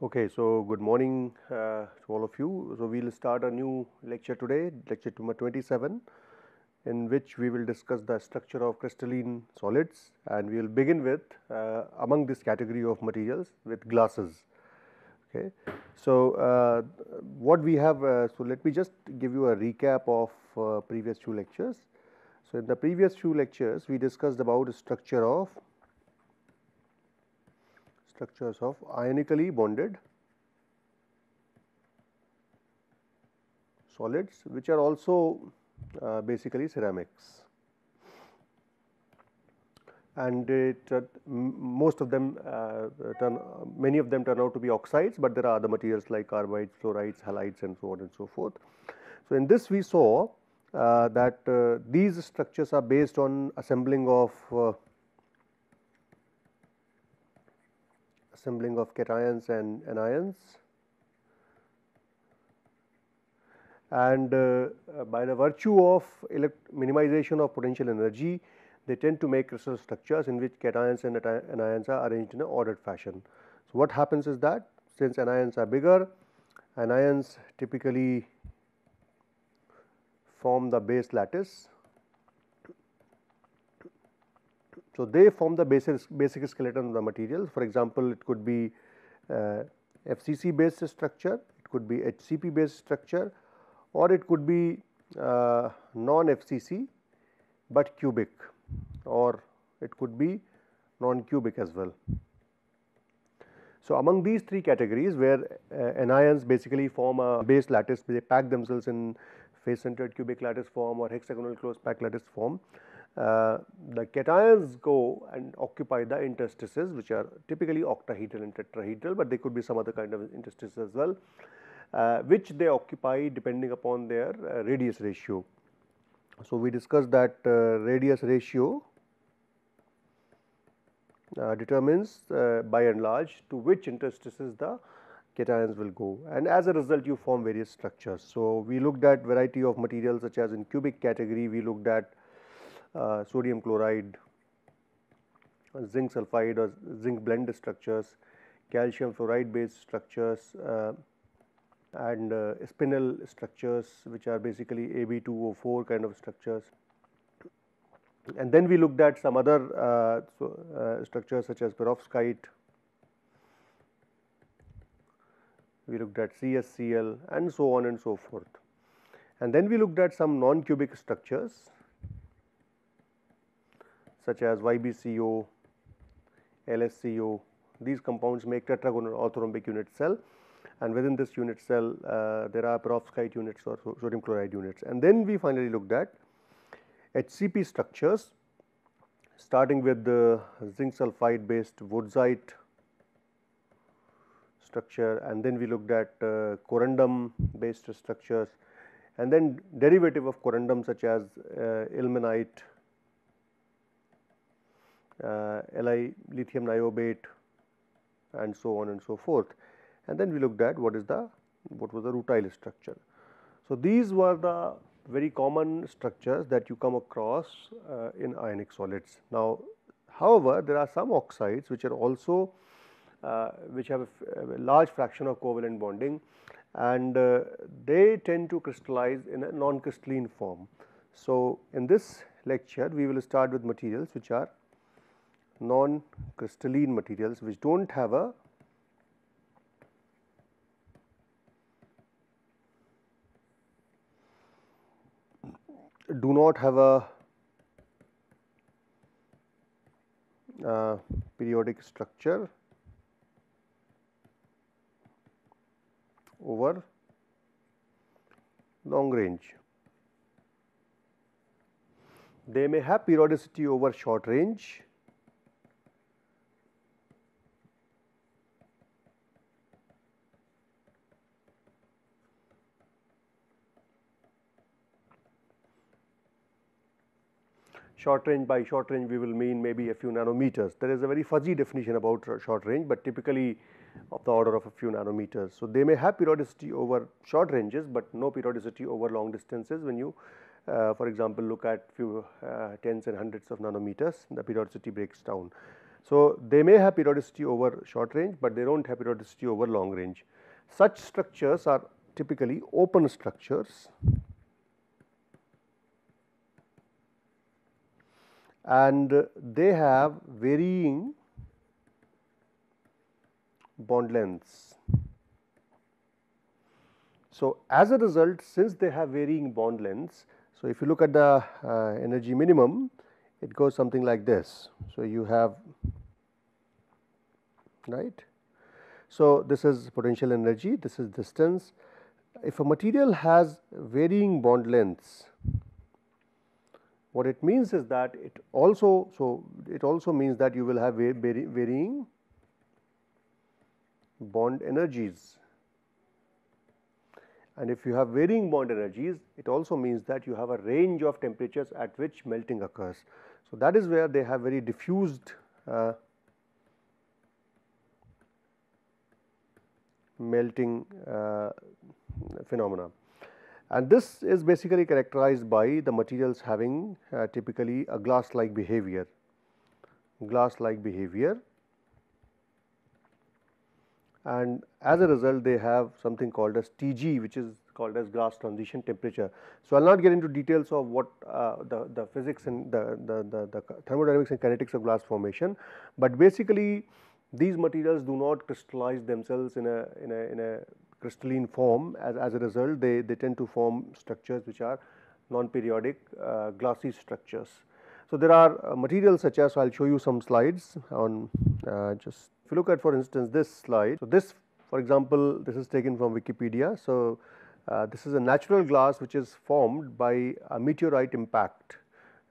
Okay, so good morning to all of you. So we will start a new lecture today, lecture number 27, in which we will discuss the structure of crystalline solids, and we will begin with among this category of materials with glasses. Okay, so what we have, so let me just give you a recap of previous two lectures. So in the previous few lectures, we discussed about structures of ionically bonded solids, which are also basically ceramics, and most of them many of them turn out to be oxides, but there are other materials like carbides, fluorides, halides, and so on and so forth. So in this we saw that these structures are based on assembling of cations and anions, and by the virtue of minimization of potential energy, they tend to make crystal structures in which cations and anions are arranged in an ordered fashion. So what happens is that since anions are bigger, anions typically form the base lattice. So they form the basic skeleton of the material. For example, it could be FCC based structure, it could be HCP based structure, or it could be non-FCC but cubic, or it could be non-cubic as well. So among these three categories, where anions basically form a base lattice, they pack themselves in face centered cubic lattice form or hexagonal closed pack lattice form. The cations go and occupy the interstices, which are typically octahedral and tetrahedral, but they could be some other kind of interstices as well, which they occupy depending upon their radius ratio. So we discussed that radius ratio determines by and large to which interstices the cations will go, and as a result you form various structures. So we looked at variety of materials, such as in cubic category we looked at sodium chloride, zinc sulfide or zinc blend structures, calcium fluoride based structures, and spinel structures, which are basically Ab2O4 kind of structures. And then we looked at some other structures such as perovskite, we looked at CSCl, and so on and so forth. And then we looked at some non-cubic structures such as YbCO, LSCO. These compounds make tetragonal orthorhombic unit cell, and within this unit cell there are perovskite units or sodium chloride units. And then we finally looked at HCP structures, starting with the zinc sulfide based woodsite structure, and then we looked at corundum based structures, and then derivative of corundum such as ilmenite, Li lithium niobate, and so on and so forth. And then we looked at what was the rutile structure. So these were the very common structures that you come across in ionic solids. Now, however, there are some oxides which are also which have a large fraction of covalent bonding, and they tend to crystallize in a non-crystalline form. So in this lecture we will start with materials which are non-crystalline materials, which do not have a periodic structure over long range. They may have periodicity over short range, short range. By short range we will mean maybe a few nanometers. There is a very fuzzy definition about short range, but typically of the order of a few nanometers. So they may have periodicity over short ranges, but no periodicity over long distances. When you for example look at few tens and hundreds of nanometers, the periodicity breaks down. So, they may have periodicity over short range, but they do not have periodicity over long range. Such structures are typically open structures, and they have varying bond lengths. So, as a result, since they have varying bond lengths, so if you look at the energy minimum, it goes something like this. So, you have, right. So, this is potential energy, this is distance. If a material has varying bond lengths, what it means is that it also, it also means that you will have varying bond energies. And if you have varying bond energies, it also means that you have a range of temperatures at which melting occurs. So, that is where they have very diffused melting phenomena. And this is basically characterized by the materials having typically a glass-like behavior, and as a result they have something called as Tg, which is called as glass transition temperature. So, I will not get into details of what the physics and the thermodynamics and kinetics of glass formation, but basically these materials do not crystallize themselves in a crystalline form. As a result, they tend to form structures which are non-periodic glassy structures. So, there are materials such as, so I will show you some slides on just if you look at, for instance, this slide. So, this, for example, this is taken from Wikipedia. So, this is a natural glass which is formed by a meteorite impact.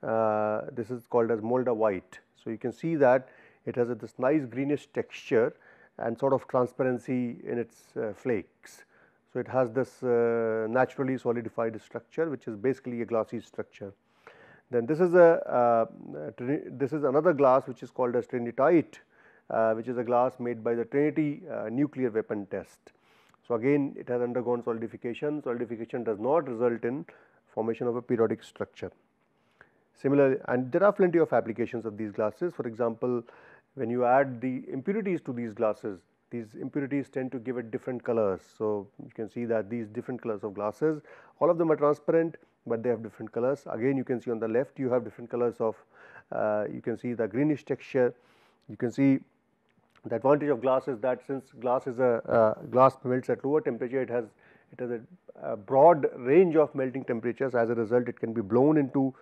This is called as moldavite. So, you can see that it has this nice greenish texture and sort of transparency in its flakes. So, it has this naturally solidified structure which is basically a glassy structure. Then this is another glass which is called as trinitite, which is a glass made by the Trinity nuclear weapon test. So, again it has undergone solidification. Solidification does not result in formation of a periodic structure. Similarly, and there are plenty of applications of these glasses. For example, when you add the impurities to these glasses, these impurities tend to give it different colors. So, you can see that these different colors of glasses, all of them are transparent, but they have different colors. Again, you can see on the left you have different colors of, you can see the greenish texture. You can see the advantage of glass is that since glass is glass melts at lower temperature, it has a broad range of melting temperatures. As a result, it can be blown into,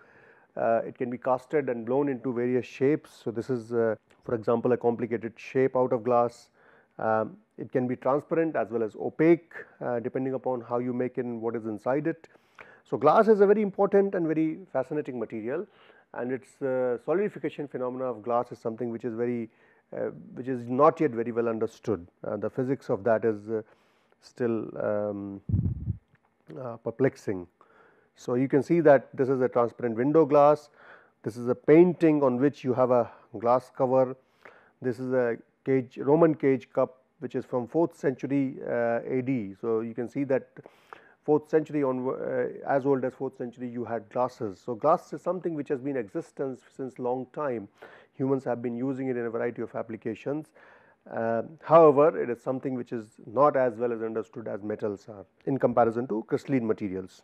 it can be casted and blown into various shapes. So, this is for example, a complicated shape out of glass. It can be transparent as well as opaque depending upon how you make it and what is inside it. So, glass is a very important and very fascinating material, and its solidification phenomena of glass is something which is very which is not yet very well understood. The physics of that is still perplexing. So, you can see that this is a transparent window glass, this is a painting on which you have a glass cover, this is a cage, Roman cage cup which is from 4th century AD. So, you can see that 4th century on as old as 4th century you had glasses. So, glass is something which has been in existence since long time. Humans have been using it in a variety of applications. However, it is something which is not as well as understood as metals are in comparison to crystalline materials.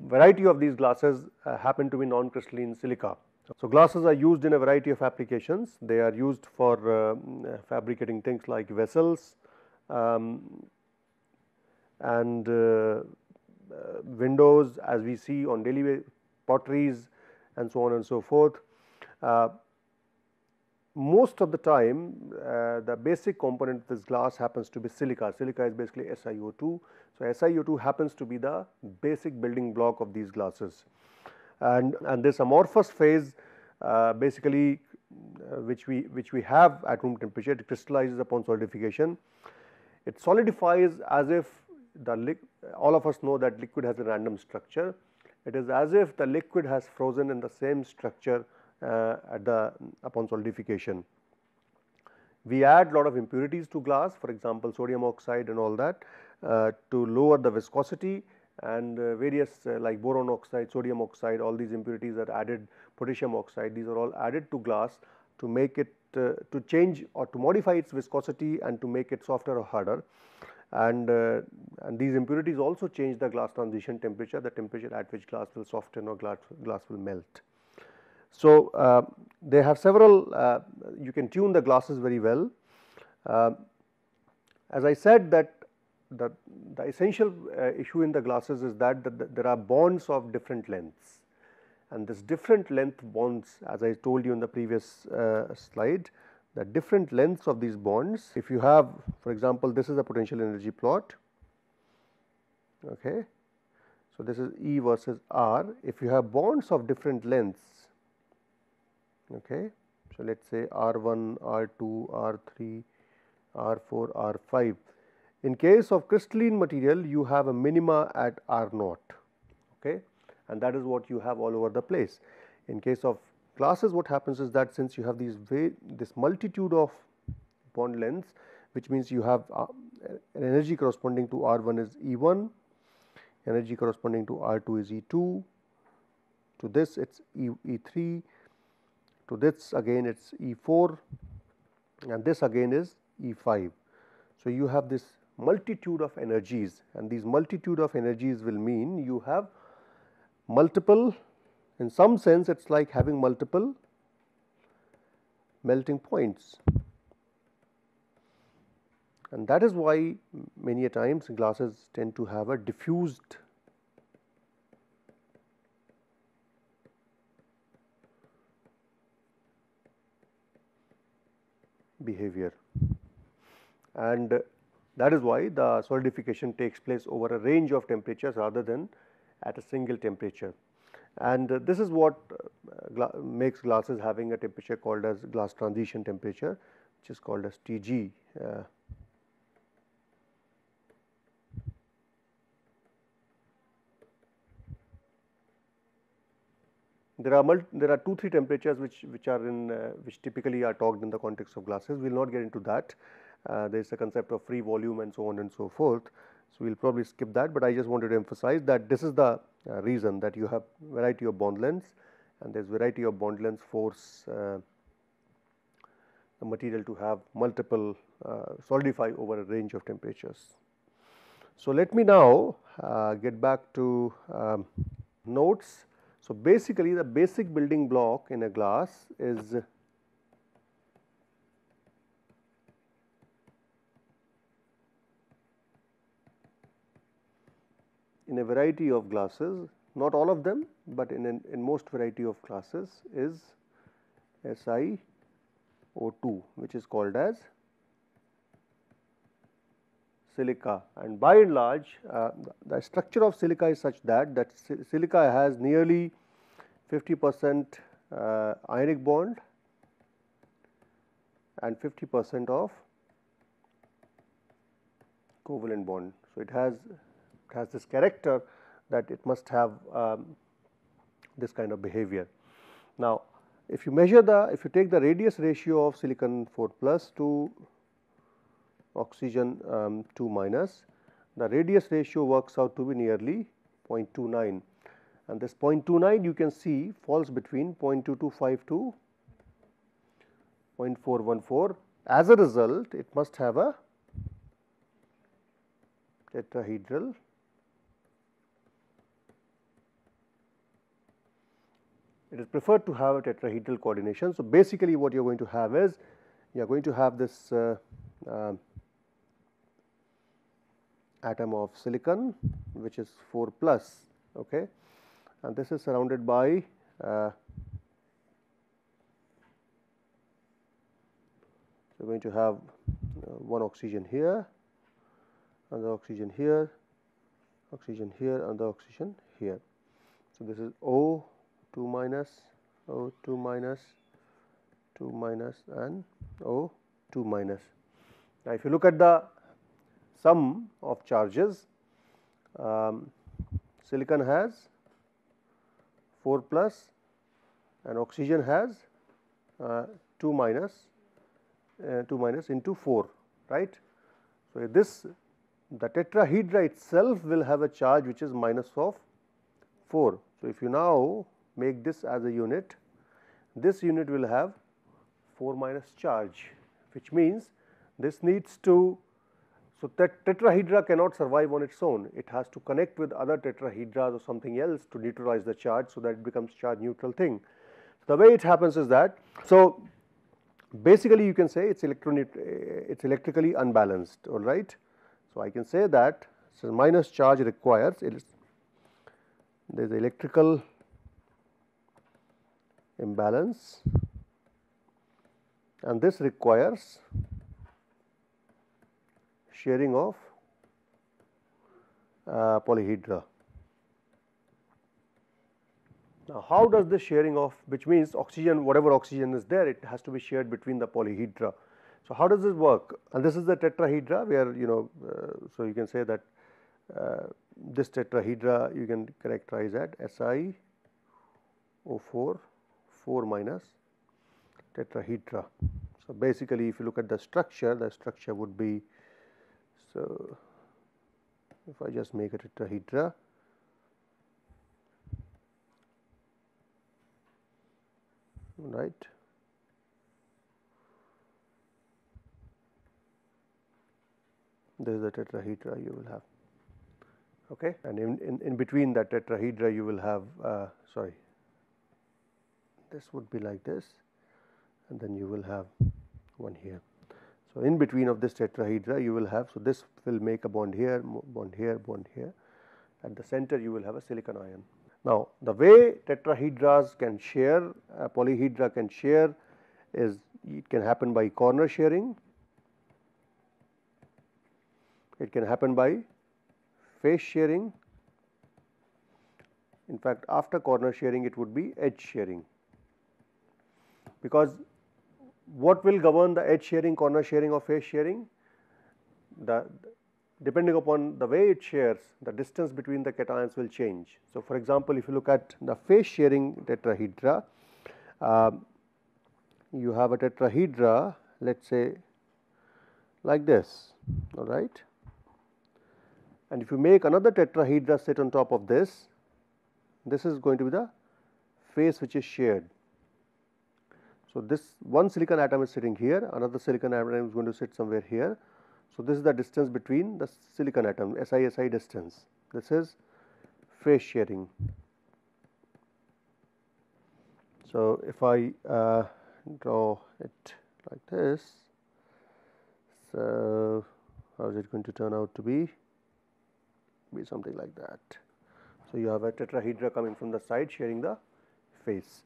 Variety of these glasses happen to be non-crystalline silica. So, glasses are used in a variety of applications. They are used for fabricating things like vessels and windows, as we see on daily potteries and so on and so forth. Most of the time the basic component of this glass happens to be silica. Silica is basically SiO2. So, SiO2 happens to be the basic building block of these glasses, and this amorphous phase basically which we have at room temperature, it crystallizes upon solidification. It solidifies as if all of us know that liquid has a random structure. It is as if the liquid has frozen in the same structure upon solidification. We add lot of impurities to glass, for example, sodium oxide and all that to lower the viscosity, and various like boron oxide, sodium oxide, all these impurities are added, potassium oxide, these are all added to glass to make it to change or to modify its viscosity and to make it softer or harder, and these impurities also change the glass transition temperature, the temperature at which glass will soften or glass will melt. So, they have several, you can tune the glasses very well. As I said that the essential issue in the glasses is that there are bonds of different lengths, and this different length bonds, as I told you in the previous slide, the different lengths of these bonds. If you have, for example, this is a potential energy plot, okay. So, this is E versus R. If you have bonds of different lengths, okay. So, let us say R1, R2, R3, R4, R5. In case of crystalline material, you have a minima at R naught, okay, and that is what you have all over the place. In case of glasses, what happens is that since you have this multitude of bond lengths, which means you have an energy corresponding to R1 is E1, energy corresponding to R2 is E2, to this it is E3, to this again it is E4, and this again is E5. So, you have this multitude of energies, and these multitude of energies will mean you have multiple, in some sense it is like having multiple melting points, and that is why many a times glasses tend to have a diffused behavior, and that is why the solidification takes place over a range of temperatures rather than at a single temperature. And this is what makes glasses having a temperature called as glass transition temperature, which is called as Tg. There are 2-3 temperatures which are in which typically are talked in the context of glasses. We will not get into that. There is a concept of free volume and so on and so forth. So, we will probably skip that, but I just wanted to emphasize that this is the reason that you have variety of bond lengths, and there is variety of bond lengths force the material to have multiple solidify over a range of temperatures. So, let me now get back to notes. So, basically the basic building block in a glass is in a variety of glasses, not all of them, but in most variety of glasses is SiO2, which is called as silica, and by and large the structure of silica is such that silica has nearly 50% ionic bond and 50% of covalent bond. So, it has this character that it must have this kind of behavior. Now, if you measure if you take the radius ratio of silicon 4 plus to oxygen 2 minus, the radius ratio works out to be nearly 0.29, and this 0.29 you can see falls between 0.225 to 0.414. As a result, it must have a tetrahedral it is preferred to have a tetrahedral coordination. So, basically what you are going to have is you are going to have this atom of silicon which is 4 plus, okay, and this is surrounded by so we are going to have one oxygen here, another oxygen here, another oxygen here. So, this is O 2 minus, O 2 minus, 2 minus and O 2 minus. Now, if you look at the sum of charges, silicon has 4 plus and oxygen has 2 minus into 4, right. So, the tetrahedra itself will have a charge which is minus of 4. So, if you now make this as a unit, this unit will have 4 minus charge, which means this needs to, so that tetrahedra cannot survive on its own. It has to connect with other tetrahedras or something else to neutralize the charge, so that it becomes charge neutral thing. The way it happens is that, so basically you can say it's electrically unbalanced, all right. So I can say that, so minus charge requires, there is electrical imbalance, and this requires sharing of polyhedra. Now, how does this sharing of, which means oxygen, whatever oxygen is there, it has to be shared between the polyhedra. So, how does this work? And this is the tetrahedra where, so you can say that this tetrahedra you can characterize at SiO4 4 minus tetrahedra. So, basically if you look at the structure would be, so if I just make a tetrahedra, right, this is the tetrahedra you will have, okay, and in between that tetrahedra you will have, sorry, this would be like this, and then you will have one here. So, in between of this tetrahedra you will have, so this will make a bond here, bond here, bond here. At the center you will have a silicon ion. Now, the way tetrahedras can share, polyhedra can share, is it can happen by corner sharing, it can happen by face sharing. In fact, after corner sharing it would be edge sharing, because what will govern the edge sharing, corner sharing or face sharing? Depending upon the way it shares, the distance between the cations will change. So, for example, if you look at the face sharing tetrahedra, you have a tetrahedra, let us say like this, all right, and if you make another tetrahedra sit on top of this, this is going to be the face which is shared. So, this one silicon atom is sitting here, another silicon atom is going to sit somewhere here. So, this is the distance between the silicon atom, SI distance. This is phase sharing. So, if I draw it like this, so how is it going to turn out to be? Be something like that. So, you have a tetrahedra coming from the side sharing the face.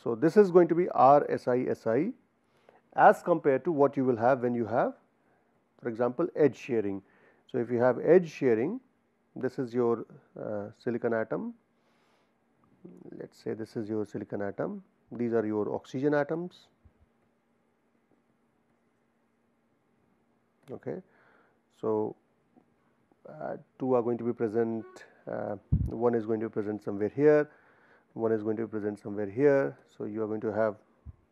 So, this is going to be RSI as compared to what you will have when you have, for example, edge sharing. So, if you have edge sharing, this is your silicon atom, let us say this is your silicon atom, these are your oxygen atoms, okay. So, two are going to be present, one is going to be present somewhere here, one is going to be present somewhere here. So, you are going to have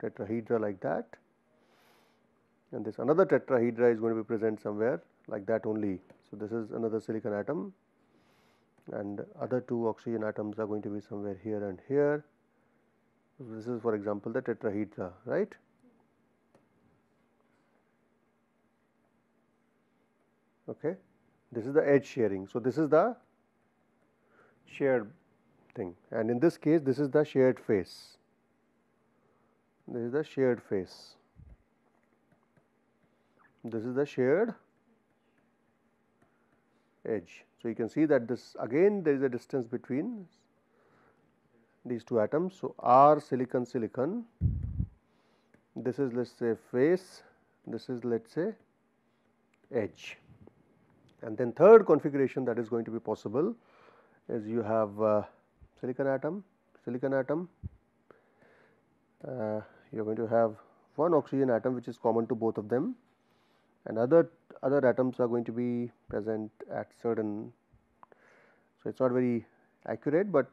tetrahedra like that, and this another tetrahedra is going to be present somewhere like that only. So, this is another silicon atom, and other two oxygen atoms are going to be somewhere here and here. So, this is for example the tetrahedra, right. Okay. This is the edge sharing. So, this is the shared thing, and in this case this is the shared face, this is the shared face, this is the shared edge. So, you can see that this again there is a distance between these two atoms. So, R silicon silicon, this is let us say face, this is let us say edge. And then third configuration that is going to be possible is you have silicon atom, you are going to have one oxygen atom which is common to both of them, and other atoms are going to be present at certain. So, it is not very accurate, but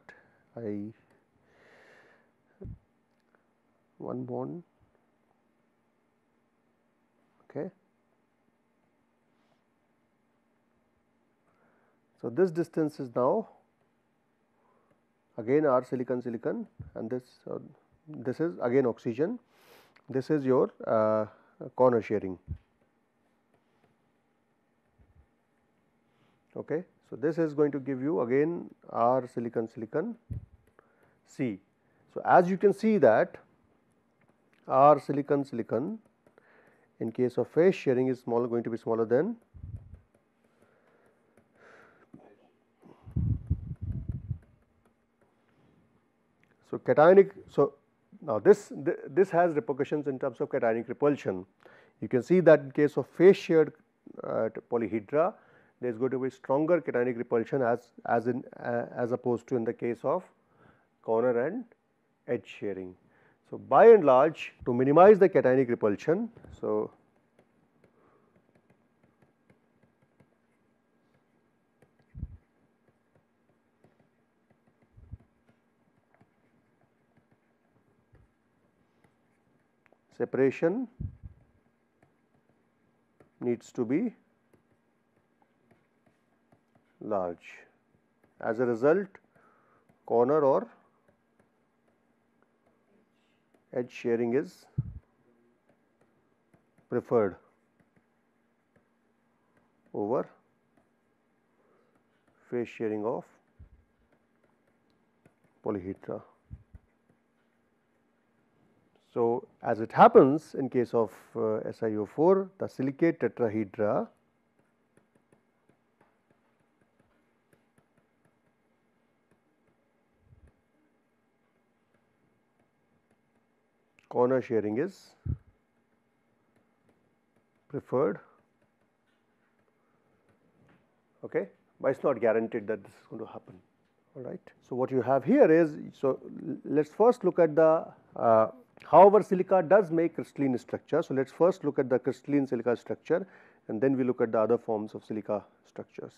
one bond, okay. So, this distance is now again R silicon silicon, and this is again oxygen. this is your corner sharing. Okay. So, this is going to give you again R silicon silicon C. So, as you can see that R silicon silicon in case of phase sharing is going to be smaller than cationic. So, now this has repercussions in terms of cationic repulsion. You can see that in case of phase shared polyhedra, there is going to be stronger cationic repulsion as opposed to in the case of corner and edge sharing. So, by and large, to minimize the cationic repulsion, so separation needs to be large. As a result, corner or edge sharing is preferred over phase sharing of polyhedra. So, as it happens in case of SiO4, the silicate tetrahedra corner sharing is preferred, okay, but it is not guaranteed that this is going to happen, all right. So, what you have here is, so let us first look at the however silica does make crystalline structure. So, let us first look at the crystalline silica structure and then we look at the other forms of silica structures.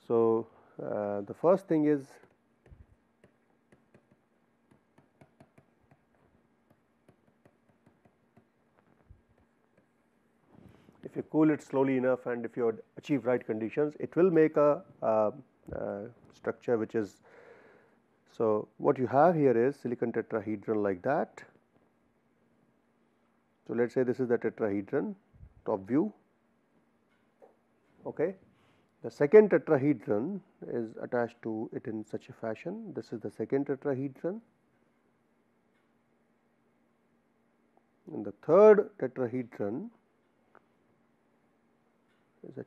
So, the first thing is if you cool it slowly enough and if you achieve right conditions, it will make a structure which is, so what you have here is silicon tetrahedron like that. So, let us say this is the tetrahedron top view, okay. The second tetrahedron is attached to it in such a fashion, this is the second tetrahedron, and the third tetrahedron is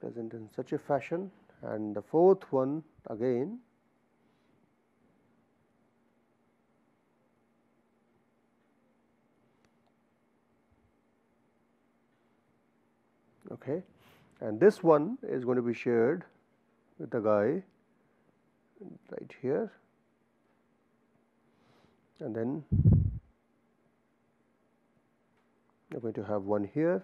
present in such a fashion, and the fourth one again okay, and this one is going to be shared with the guy right here, and then you are going to have one here,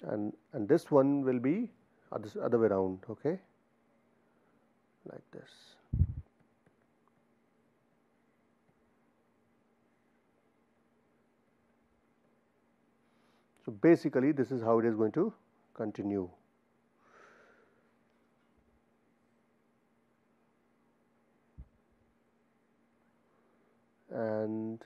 and this one will be other way around, okay, like this. So, basically this is how it is going to continue. And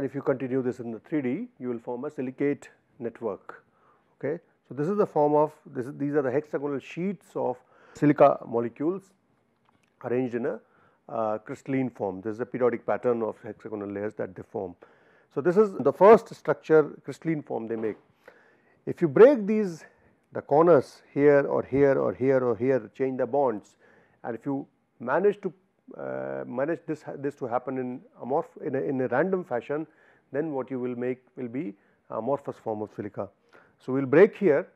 if you continue this in the 3D, you will form a silicate network, okay. So, this is the form of these are the hexagonal sheets of silica molecules arranged in a crystalline form. This is a periodic pattern of hexagonal layers that they form. So, this is the first structure crystalline form they make. If you break these the corners here or here or here or here, change the bonds, and if you manage to manage this to happen in a random fashion, then what you will make will be amorphous form of silica. So, we will break here,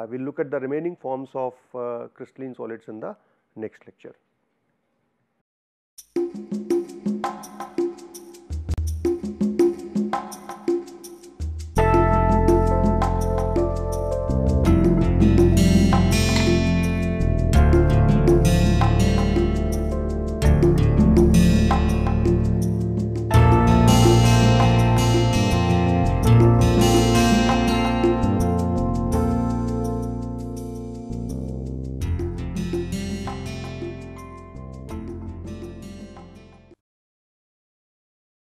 we will look at the remaining forms of crystalline solids in the next lecture.